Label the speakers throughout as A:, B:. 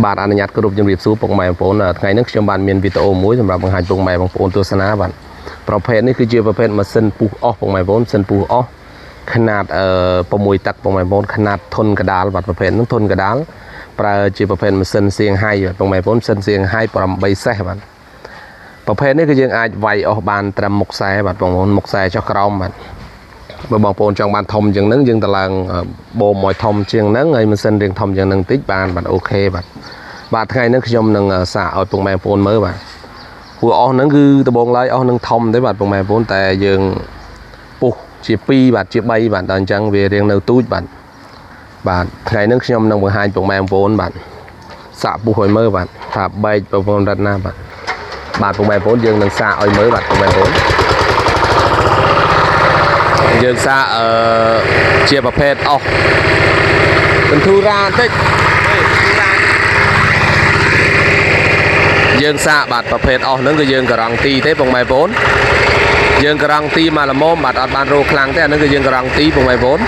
A: បាទអនុញ្ញាតគ្រប់ជំរាបសួរពុកម៉ែបងប្អូនថ្ងៃនេះខ្ញុំបានមានវីដេអូមួយសម្រាប់បង្ហាញពុកម៉ែបងប្អូនទស្សនាបាទប្រភេទនេះគឺជាប្រភេទម៉ាស៊ីនពុះអស់ពុកម៉ែបងប្អូនម៉ាស៊ីនពុះអស់ขนาด6 ទឹកពុកម៉ែបងប្អូនขนาดធុនកដាលបាទប្រភេទហ្នឹងធុនកដាលប្រើជាប្រភេទម៉ាស៊ីនសៀងហៃបាទពុកម៉ែបងប្អូនម៉ាស៊ីនសៀងហៃ8សេសបាទប្រភេទនេះគឺយើងអាចវាយអស់បានត្រឹមមុខខ្សែបាទបងប្អូនមុខខ្សែចុះក្រោមបាទបើបងប្អូនចង់បានធំជាងហ្នឹងយើងទៅឡើងបូមឲ្យធំជាងហ្នឹងហើយម៉ាស៊ីនរៀងធំជាងហ្នឹងតិចបានបាទអូខេបាទបាទថ្ងៃនេះខ្ញុំនឹងសាកឲ្យពុកម៉ែបងប្អូនមើលបាទព្រោះអស់ហ្នឹងគឺដំបងឡើយអស់នឹងធំទេបាទពុកម៉ែបងប្អូនតែយើងពុះជា2បាទជា3បាទដល់អញ្ចឹងវារៀងនៅទូចបាទបាទថ្ងៃនេះខ្ញុំនឹងបង្ហាញពុកម៉ែបងប្អូនបាទសាកពុះឲ្យមើលបាទថាបែកបងប្អូនរត់ណាបាទបាទពុកម៉ែបងប្អូនយើងនឹងសាកឲ្យមើលបាទពុកម៉ែបងប្អូនយើងសាកជាប្រភេទអស់កន្ទូរ៉ាបន្តិចយើងសាកបាទប្រភេទអស់ហ្នឹងគឺយើងការ៉ង់ទីទេបងប្អូនយើងការ៉ង់ទីមកល្មមបាទអត់បានរោខ្លាំងទេអាហ្នឹងគឺយើងការ៉ង់ទីបងប្អូន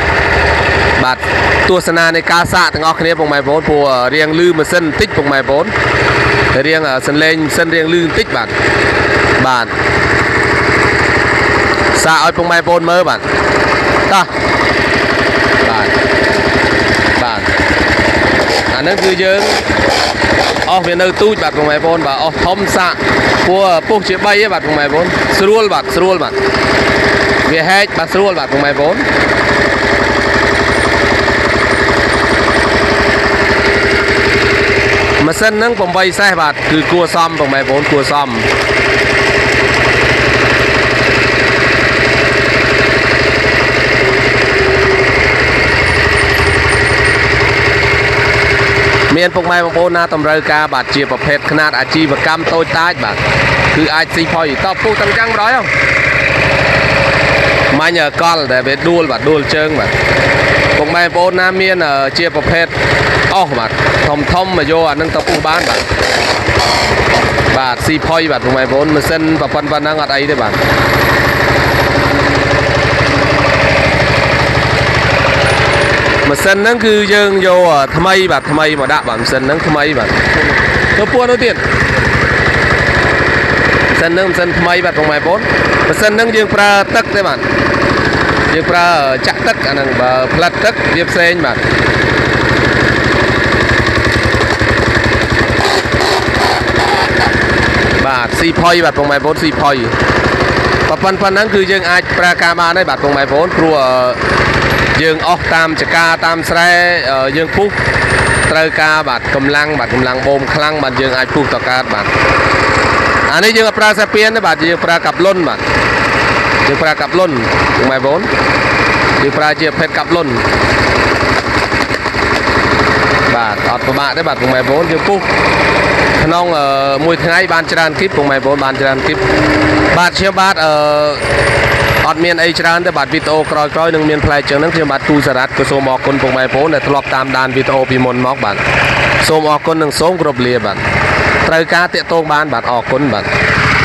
A: បាទទស្សនានៃការសាកទាំងអស់គ្នាបងប្អូនព្រោះរៀងលឺម៉ាស៊ីនបន្តិចបងប្អូនរៀងសន្លេងម៉ាស៊ីនរៀងលឺបន្តិចបាទបាទសាកឲ្យបងប្អូនមើលបាទតោះបាទបាទអាហ្នឹងគឺយើងអស់វានៅទូចបាទបងប្អូនបាទអស់ធំសាក់ព្រោះពុះជា3ទេបាទបងប្អូនស្រួលបាទស្រួលបាទវាហែកបាទស្រួលបាទបងប្អូនម៉ាស៊ីនហ្នឹង8សេសបាទគឺគួរសមបងប្អូនគួរសមមានពុកម៉ែបងប្អូនណាតម្រូវការបាទជាប្រភេទຂະຫນាតអាជីវកម្មតូចតាចបាទគឺអាចស៊ីផុយតពុះទាំងចឹងម្ដងមាញ់កលដែលវាដួលបាទដួលជើងបាទពុកម៉ែបងប្អូនណាមានជាប្រភេទអស់បាទធំមកយកអានឹងទៅពុះបានបាទបាទស៊ីផុយបាទពុកម៉ែបងប្អូនម៉ាស៊ីនប៉ុណ្ណឹងអត់អីទេបាទម៉ាស៊ីនហ្នឹងគឺយើងយកថ្មីបាទថ្មីមកដាក់បាទម៉ាស៊ីនហ្នឹងថ្មីបាទទៅពួននោះទៀតម៉ាស៊ីនហ្នឹងម៉ាស៊ីនថ្មីបាទបងប្អូនម៉ាស៊ីនហ្នឹងយើងប្រើទឹកទេបាទយើងប្រើចាក់ទឹកអាហ្នឹងបើផ្លិតទឹកវាផ្សេងបាទបាទស៊ីផុយបាទបងប្អូនស៊ីផុយប៉ុណ្ណឹងគឺយើងអាចប្រើការបានហើយបាទបងប្អូនព្រោះយើងអស់តាមចកាតាមស្រែយើងពុះត្រូវការបាទកម្លាំងបូមខ្លាំងបាទយើងអាចពុះតកើតបាទអានេះយើងប្រើសាពៀនទេបាទយើងប្រើកាប់លុនបាទយើងប្រើកាប់លុនបងប្អូនយើងប្រើជាភេទកាប់លុនបាទអត់ពិបាកទេបាទបងប្អូនយើងពុះក្នុងមួយថ្ងៃបានច្រើនគីបបងប្អូនបានច្រើនគីបបាទខ្ញុំបាទអត់មានអីច្រើនទេបាទវីដេអូក្រោយៗនឹងមានផ្លែចឹងហ្នឹងខ្ញុំបាទគូសារ៉ាត់ក៏សូមអរគុណពុកម៉ែបងប្អូនដែលធ្លាប់តាមដានវីដេអូពីមុនមកបាទសូមអរគុណនិងសូមគោរពលាបាទត្រូវការតាក់ទងបានបាទអរគុណបាទ